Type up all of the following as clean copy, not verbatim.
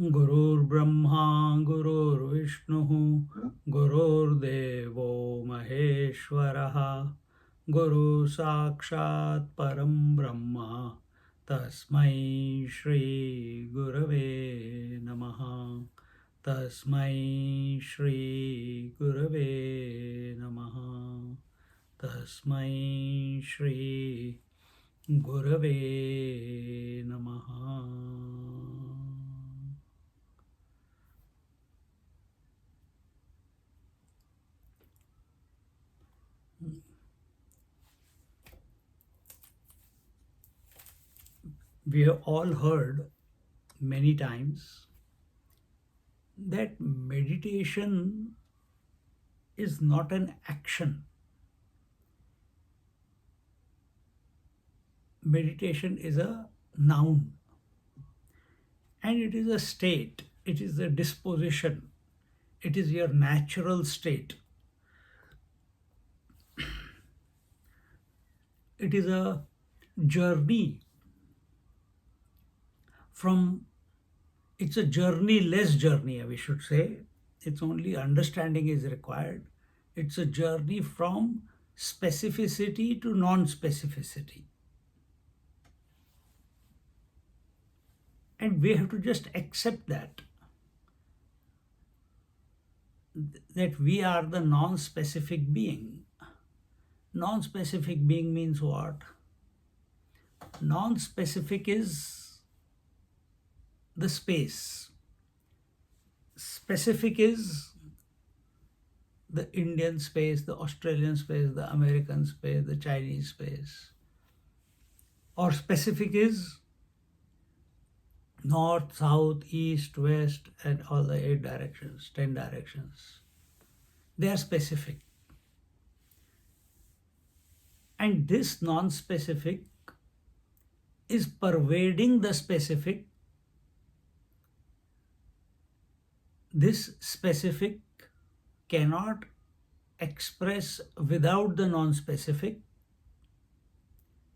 Gurur Brahma, Gurur Vishnu, Gurur Devo Maheshwaraha, Guru Sakshat Param Brahma, Tasmai Shri Gurave Namaha, Tasmai Shri Gurave Namaha, Tasmai Shri Gurave Namaha. We have all heard many times that meditation is not an action. Meditation is a noun and it is a state, it is a disposition, it is your natural state. It is a journey from, it's a journey-less journey, we should say. It's only understanding is required. It's a journey from specificity to non-specificity. And we have to just accept that we are the non-specific being. Non-specific being means what? Non-specific is the space. Specific is the Indian space, the Australian space, the American space, the Chinese space. Or specific is north, south, east, west, and all the 8 directions, 10 directions. They are specific. And this non-specific is pervading the specific. This specific cannot express without the non-specific,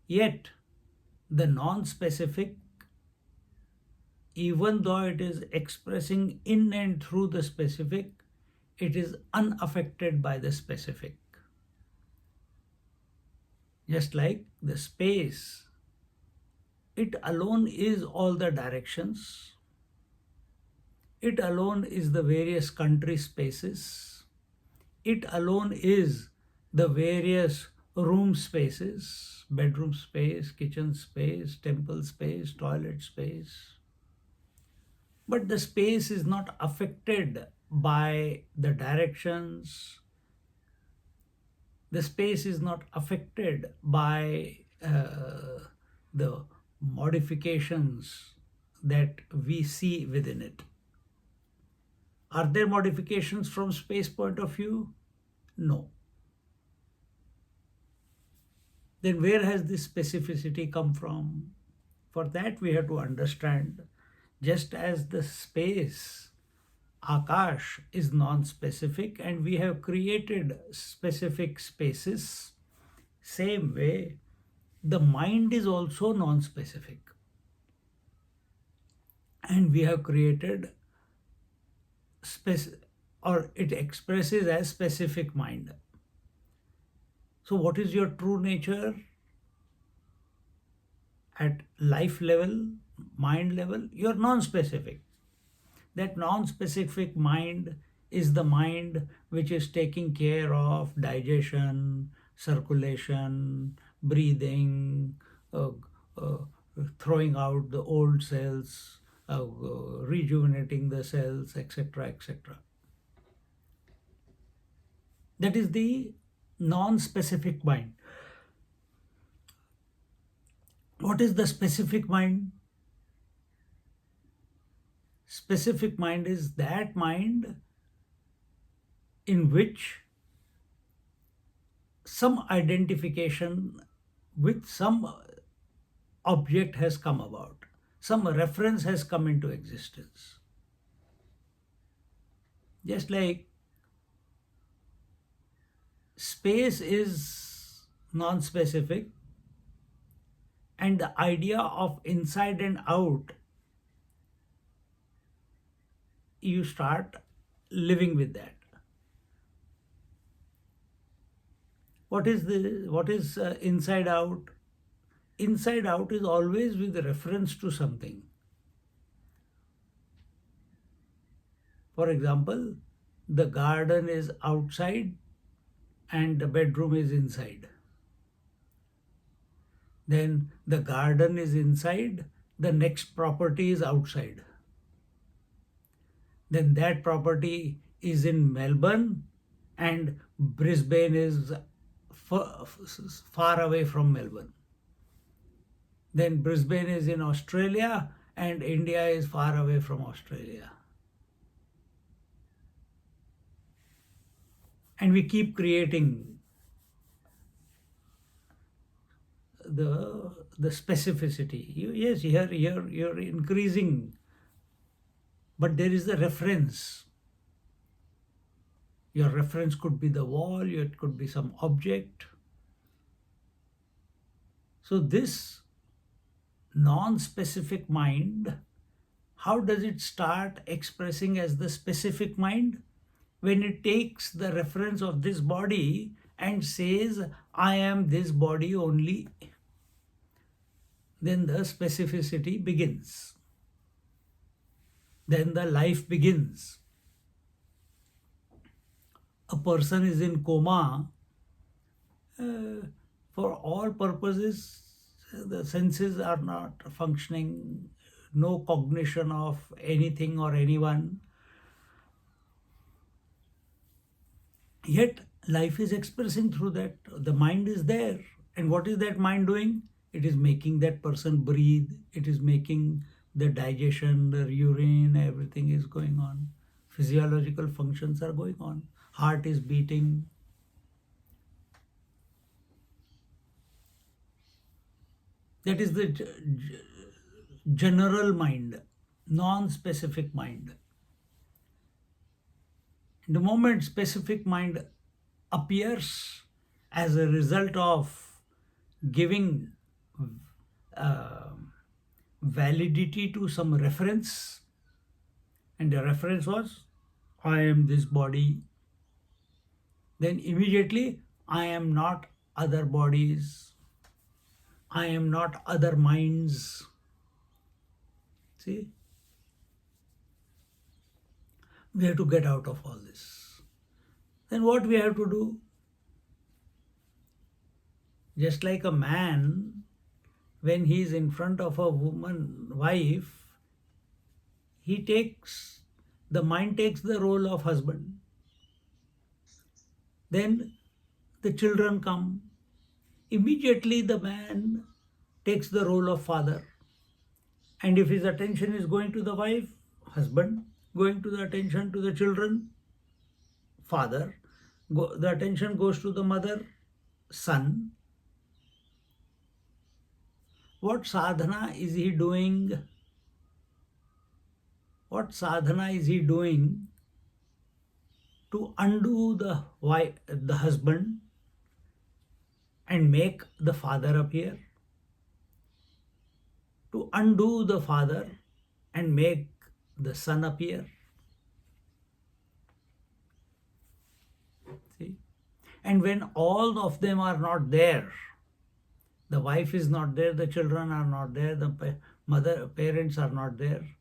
yet the non-specific, even though it is expressing in and through the specific, it is unaffected by the specific. Just like the space, it alone is all the directions. It alone is the various country spaces. It alone is the various room spaces, bedroom space, kitchen space, temple space, toilet space. But the space is not affected by the directions. The space is not affected by the modifications that we see within it. Are there modifications from space point of view? No. Then where has this specificity come from? For that we have to understand, just as the space, Akash, is non-specific and we have created specific spaces, same way the mind is also non-specific. And we have created or it expresses as specific mind. So what is your true nature at life level, mind level? You're non-specific. That non-specific mind is the mind which is taking care of digestion, circulation, breathing, throwing out the old cells, rejuvenating the cells, etc., etc. That is the non-specific mind. What is the specific mind? Specific mind is that mind in which some identification with some object has come about, some reference has come into existence. Just like space is non specific, and the idea of inside and out, you start living with that. What is inside out? Inside out is always with reference to something. For example, the garden is outside and the bedroom is inside. Then the garden is inside, the next property is outside. Then that property is in Melbourne and Brisbane is far away from Melbourne. Then Brisbane is in Australia and India is far away from Australia. And we keep creating the specificity. Yes, here you're increasing, but there is the reference. Your reference could be the wall, it could be some object. So this non-specific mind, how does it start expressing as the specific mind? When it takes the reference of this body and says, I am this body only, then the specificity begins. Then the life begins. A person is in coma, for all purposes, the senses are not functioning, no cognition of anything or anyone. Yet life is expressing through that. The mind is there. And what is that mind doing? It is making that person breathe. It is making the digestion, the urine, everything is going on. Physiological functions are going on. Heart is beating. That is the general mind, non-specific mind. The moment specific mind appears as a result of giving uh, validity to some reference, and the reference was, I am this body, then immediately I am not other bodies, I am not other minds. See? We have to get out of all this. Then what we have to do? Just like a man, when he is in front of a wife, the mind takes the role of husband. Then the children come. Immediately the man takes the role of father. And if his attention is going to the wife, husband, going to the attention to the children, father, the attention goes to the mother, son. What sadhana is he doing? What sadhana is he doing to undo the husband and make the father appear? To undo the father and make the son appear? See? And when all of them are not there, the wife is not there, the children are not there, the parents are not there,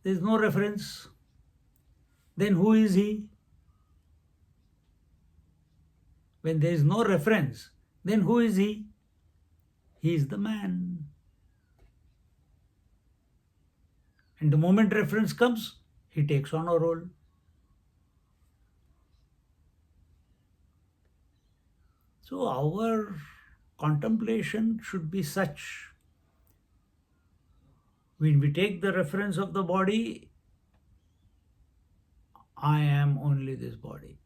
there is no reference, then who is he? When there is no reference, then who is he? He is the man. And the moment reference comes, he takes on a role. So our contemplation should be such, When we take the reference of the body, I am only this body.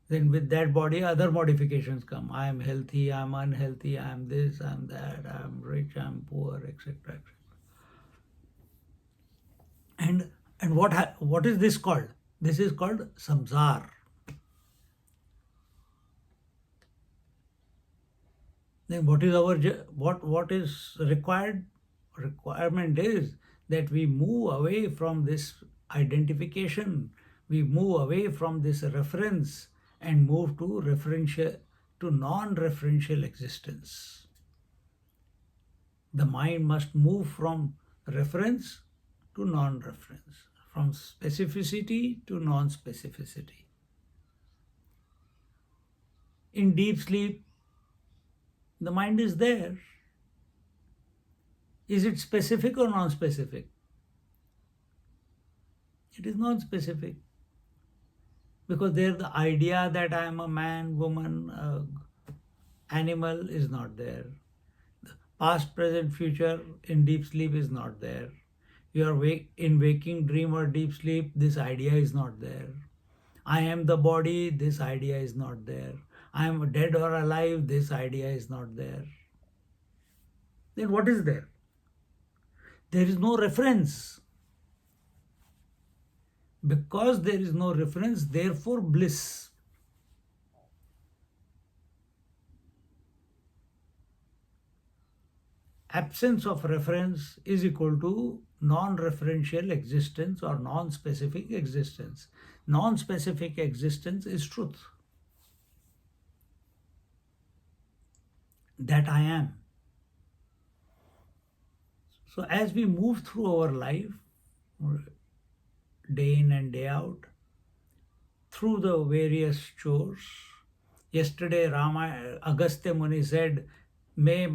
Then with that body, other modifications come. I am healthy, I am unhealthy, I am this, I am that, I am rich, I am poor, etc. etc. And what is this called? This is called samsar. Then what is what is required? Requirement is that we move away from this identification, we move away from this reference and move to referential, to non-referential existence. The mind must move from reference to non-reference, from specificity to non-specificity. In deep sleep, the mind is there. Is it specific or non-specific? It is non-specific. Because there the idea that I am a man, woman, animal is not there. The past, present, future in deep sleep is not there. You are in waking dream or deep sleep, this idea is not there. I am the body, this idea is not there. I am dead or alive, this idea is not there. Then what is there? There is no reference. Because there is no reference, therefore bliss. Absence of reference is equal to non-referential existence or non-specific existence. Non-specific existence is truth. That I am. So as we move through our life, day in and day out, through the various chores. Yesterday, Agastya Muni said, may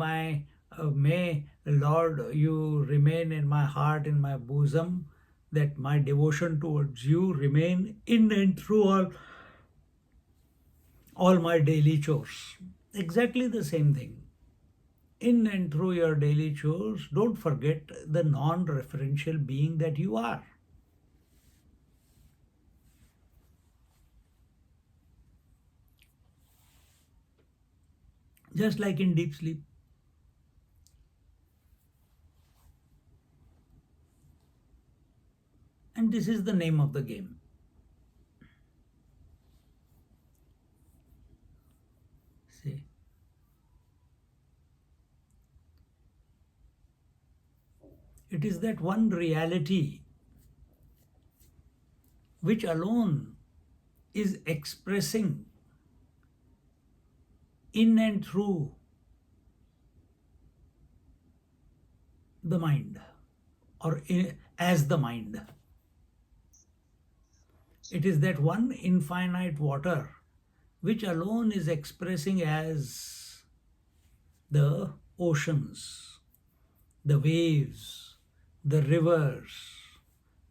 Lord, you remain in my heart, in my bosom, that my devotion towards you remain in and through all my daily chores. Exactly the same thing. In and through your daily chores, don't forget the non-referential being that you are. Just like in deep sleep. And this is the name of the game. See? It is that one reality which alone is expressing in and through the mind, or as the mind. It is that one infinite water which alone is expressing as the oceans, the waves, the rivers,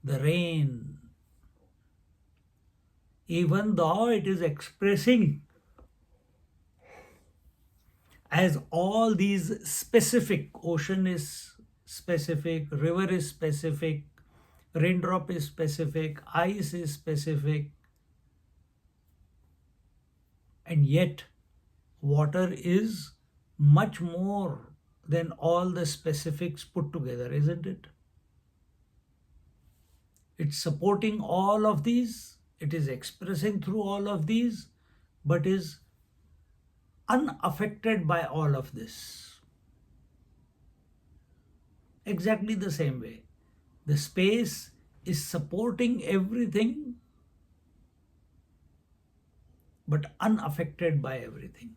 the rain. Even though it is expressing as all these specific, ocean is specific, river is specific, raindrop is specific, ice is specific, and yet water is much more than all the specifics put together, isn't it? It's supporting all of these, it is expressing through all of these, but is unaffected by all of this. Exactly the same way. The space is supporting everything, but unaffected by everything.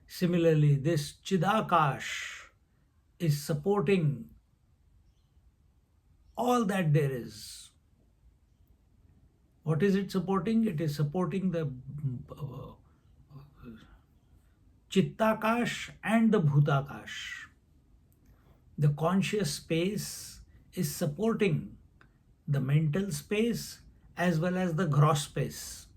Similarly, this Chidakash is supporting all that there is. What is it supporting? It is supporting the Chittakash and the Bhutakash. The conscious space is supporting the mental space as well as the gross space.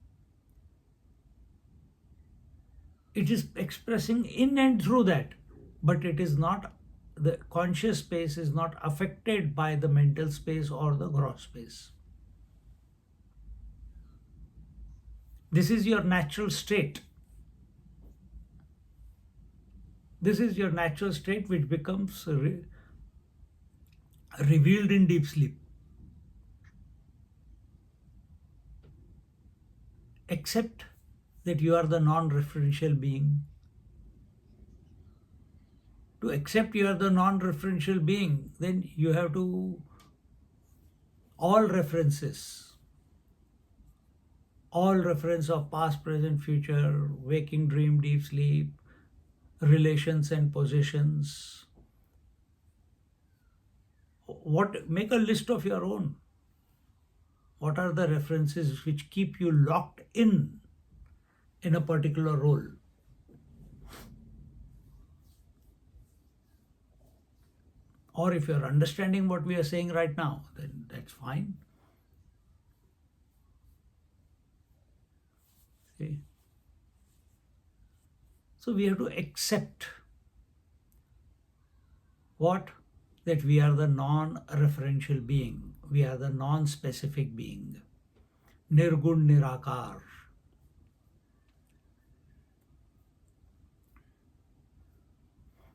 It is expressing in and through that, but it is not the conscious space is not affected by the mental space or the gross space. This is your natural state. This is your natural state which becomes revealed in deep sleep. Accept that you are the non referential being. To accept you are the non referential being, then you have to, all references, all reference of past, present, future, waking, dream, deep sleep, relations and positions. What, make a list of your own. What are the references which keep you locked in a particular role? Or if you're understanding what we are saying right now, then that's fine. See? So we have to accept what? That we are the non-referential being. We are the non-specific being. Nirgun Nirakar.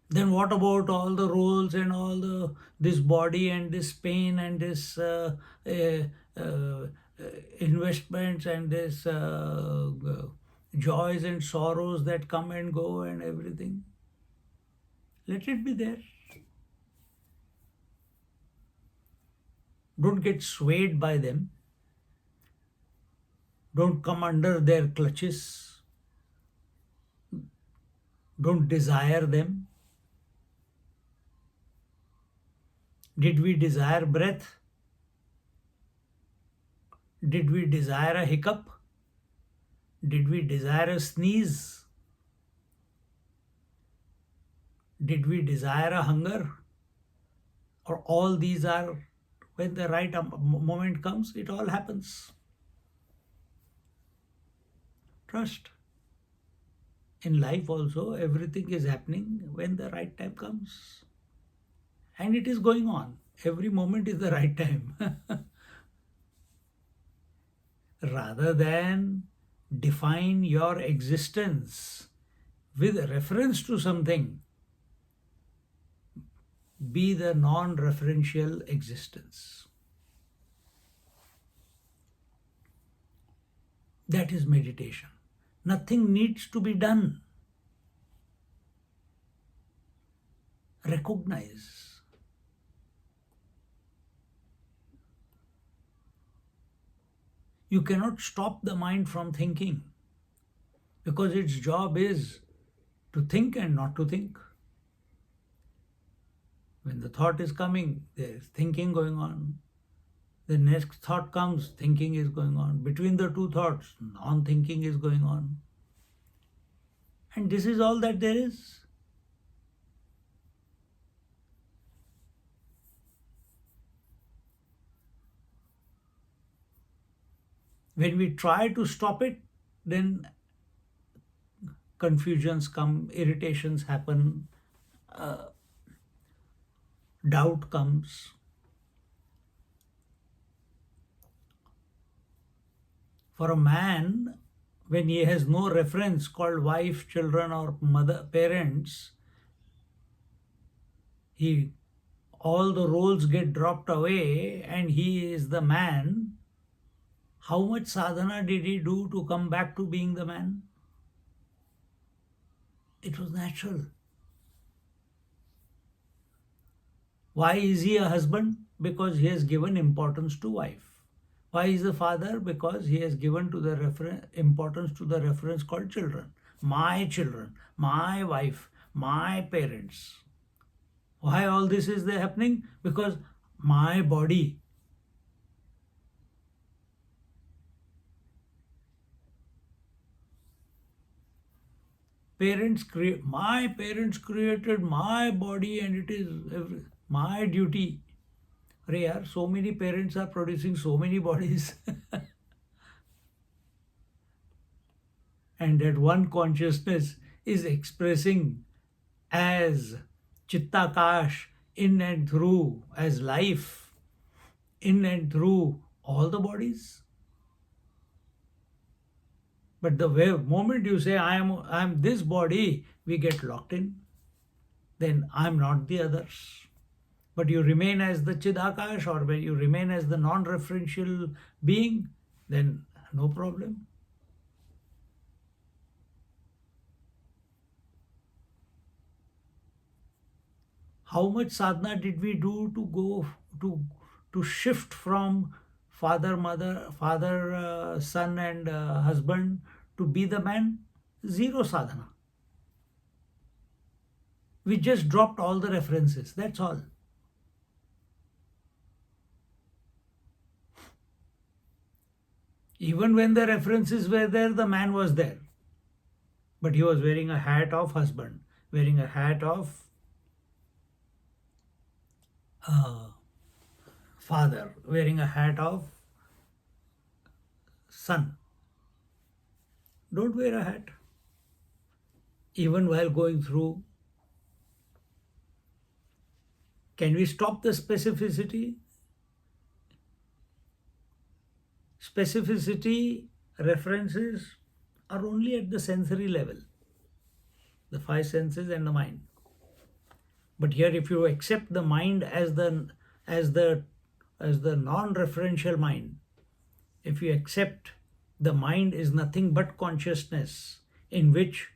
Then what about all the roles and all the this body and this pain and this uh, investments and this joys and sorrows that come and go and everything? Let it be there. Don't get swayed by them. Don't come under their clutches. Don't desire them. Did we desire breath? Did we desire a hiccup? Did we desire a sneeze? Did we desire a hunger? Or all these are, when the right moment comes, it all happens. Trust. In life also, everything is happening when the right time comes. And it is going on. Every moment is the right time. Rather than define your existence with reference to something, be the non-referential existence. That is meditation. Nothing needs to be done. Recognize. You cannot stop the mind from thinking because its job is to think and not to think. When the thought is coming, there is thinking going on. The next thought comes, thinking is going on. Between the two thoughts, non-thinking is going on. And this is all that there is. When we try to stop it, then confusions come, irritations happen, doubt comes. For a man, when he has no reference called wife, children, or mother, parents, all the roles get dropped away and he is the man. How much sadhana did he do to come back to being the man? It was natural. Why is he a husband? Because he has given importance to wife. Why is the father? Because he has given to the importance to the reference called children. My children, my wife, my parents. Why all this is there happening? Because my body. My parents created my body and it is my duty. Yaar, so many parents are producing so many bodies. And that one consciousness is expressing as Chittakash, in and through as life, in and through all the bodies. But the moment you say I am this body, we get locked in. Then I'm not the others. But you remain as the Chidakash, or when you remain as the non-referential being, then no problem. How much sadhana did we do to go to shift from father, mother, father, son, and husband to be the man? Zero sadhana. We just dropped all the references. That's all. Even when the references were there, the man was there. But he was wearing a hat of husband, wearing a hat of uh, father, wearing a hat of son. Don't wear a hat. Even while going through, can we stop the specificity? Specificity references are only at the sensory level, the five senses and the mind. But here, if you accept the mind as the as the non-referential mind, if you accept the mind is nothing but consciousness, in which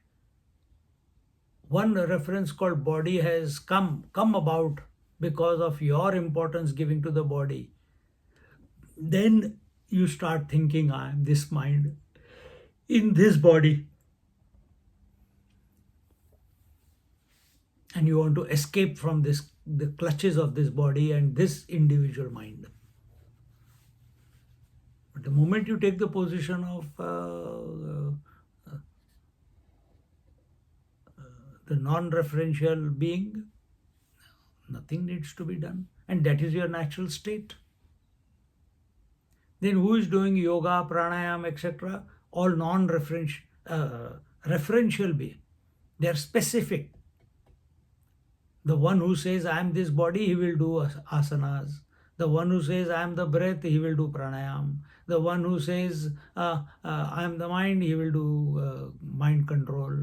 one reference called body has come about because of your importance giving to the body, then you start thinking, I am this mind in this body, and you want to escape from the clutches of this body and this individual mind. But the moment you take the position of the non-referential being, nothing needs to be done, and that is your natural state. Then who is doing yoga, pranayam, etc.? All non-referential, referential being. They are specific. The one who says I am this body, he will do asanas. The one who says I am the breath, he will do pranayam. The one who says I am the mind, he will do mind control.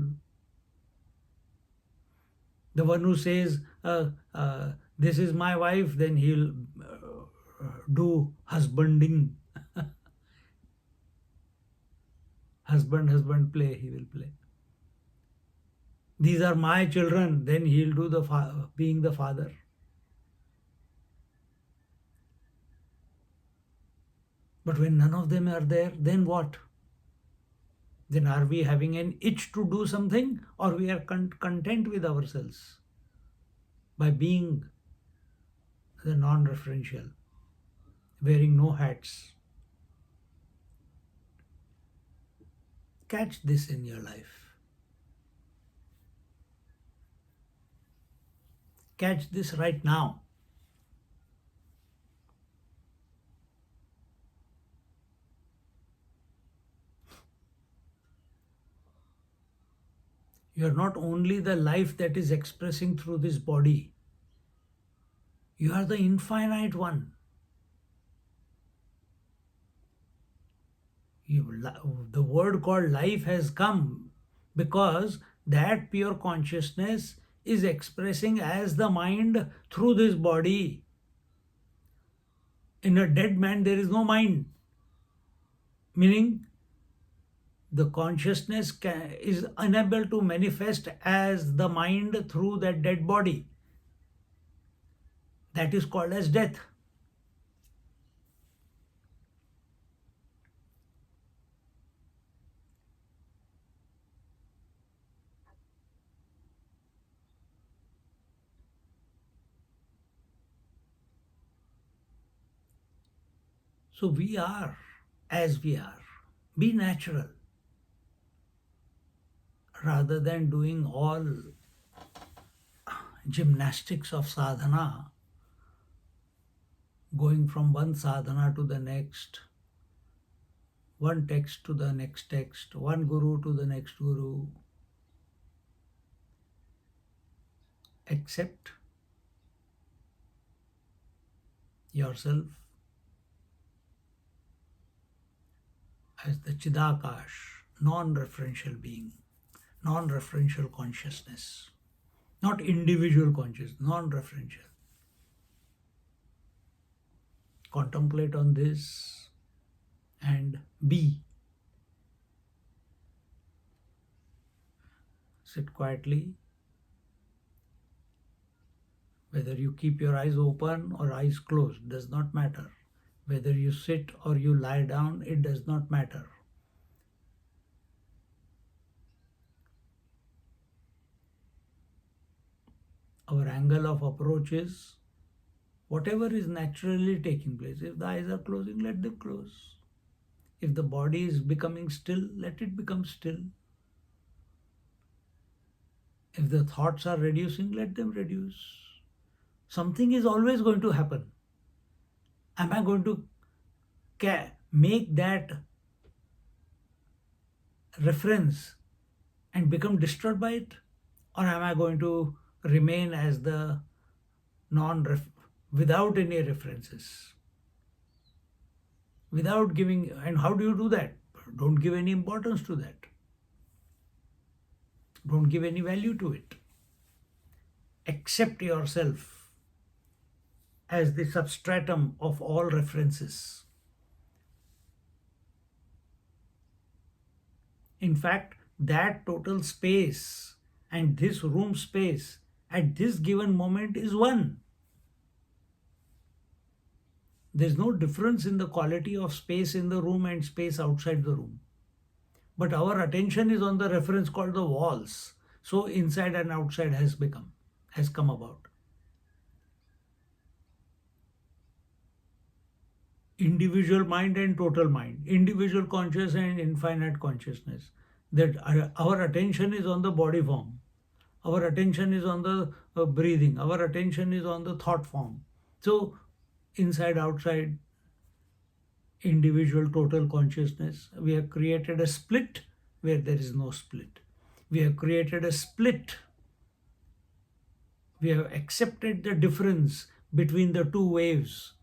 The one who says this is my wife, then he'll do husbanding. Husband play, he will play. These are my children, then he'll do being the father. But when none of them are there, then what? Then are we having an itch to do something, or we are content with ourselves by being the non-referential, wearing no hats? Catch this in your life. Catch this right now. You are not only the life that is expressing through this body, you are the infinite one. The word called life has come because that pure consciousness is expressing as the mind through this body. In a dead man, there is no mind, meaning the consciousness is unable to manifest as the mind through that dead body. That is called as death. So we are as we are. Be natural rather than doing all gymnastics of sadhana, going from one sadhana to the next, one text to the next text, one guru to the next guru. Accept yourself as the Chidakash, non-referential being, non-referential consciousness, not individual consciousness, non-referential. Contemplate on this and be. Sit quietly. Whether you keep your eyes open or eyes closed does not matter. Whether you sit or you lie down, it does not matter. Our angle of approach is whatever is naturally taking place. If the eyes are closing, let them close. If the body is becoming still, let it become still. If the thoughts are reducing, let them reduce. Something is always going to happen. Am I going to make that reference and become disturbed by it? Or am I going to remain as the non without any references? Without giving, and how do you do that? Don't give any importance to that. Don't give any value to it. Accept yourself as the substratum of all references. In fact, that total space and this room space at this given moment is one. There's no difference in the quality of space in the room and space outside the room. But our attention is on the reference called the walls. So inside and outside has come about. Individual mind and total mind, individual conscious and infinite consciousness. That our attention is on the body form. Our attention is on the breathing. Our attention is on the thought form. So inside, outside, individual total consciousness. We have created a split where there is no split. We have created a split. We have accepted the difference between the two waves,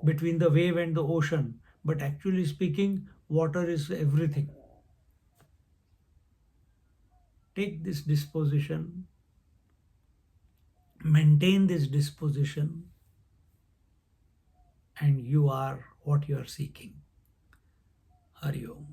between the wave and the ocean. But actually speaking, water is everything. Take this disposition, maintain this disposition, and you are what you are seeking. Hari Om.